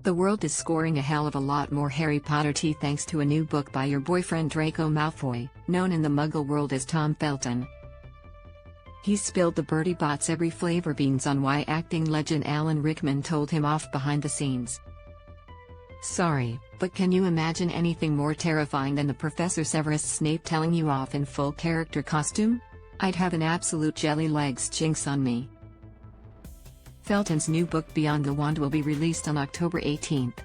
The world is scoring a hell of a lot more Harry Potter tea thanks to a new book by your boyfriend Draco Malfoy, known in the Muggle world as Tom Felton. He's spilled the Bertie Bott's every flavor beans on why acting legend Alan Rickman told him off behind the scenes. Sorry, but can you imagine anything more terrifying than the Professor Severus Snape telling you off in full character costume? I'd have an absolute Jelly-Legs Jinx on me. Felton's new book Beyond the Wand will be released on October 18th.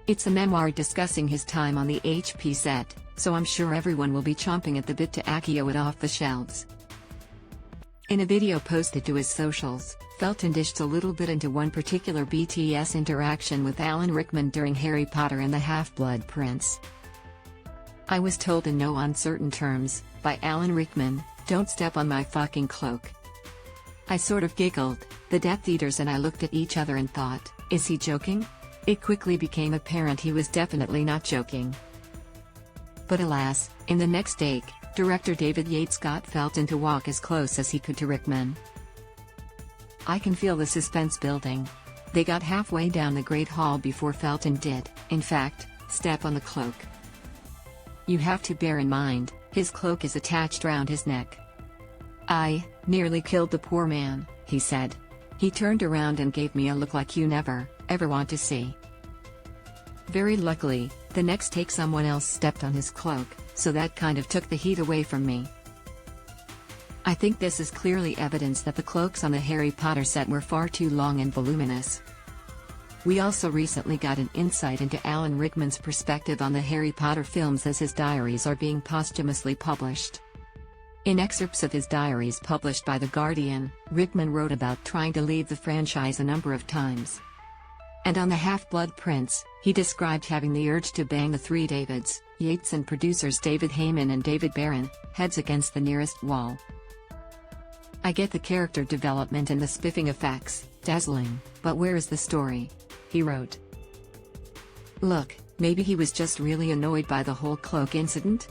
It's a memoir discussing his time on the HP set, so I'm sure everyone will be chomping at the bit to accio it off the shelves. In a video posted to his socials, Felton dished a little bit into one particular BTS interaction with Alan Rickman during Harry Potter and the Half-Blood Prince. I was told in no uncertain terms, by Alan Rickman, "Don't step on my fucking cloak." I sort of giggled, the Death Eaters and I looked at each other and thought, is he joking? It quickly became apparent he was definitely not joking. But alas, in the next take, director David Yates got Felton to walk as close as he could to Rickman. I can feel the suspense building. They got halfway down the Great Hall before Felton did, in fact, step on the cloak. You have to bear in mind, his cloak is attached round his neck. "I nearly killed the poor man," he said. He turned around and gave me a look like you never, ever want to see. Very luckily, the next take someone else stepped on his cloak, so that kind of took the heat away from me. I think this is clearly evidence that the cloaks on the Harry Potter set were far too long and voluminous. We also recently got an insight into Alan Rickman's perspective on the Harry Potter films as his diaries are being posthumously published. In excerpts of his diaries published by The Guardian, Rickman wrote about trying to leave the franchise a number of times. And on The Half-Blood Prince, he described having the urge to bang the three Davids, Yates and producers David Heyman and David Barron, heads against the nearest wall. I get the character development and the spiffing effects, dazzling, but where is the story? He wrote. Look, maybe he was just really annoyed by the whole cloak incident?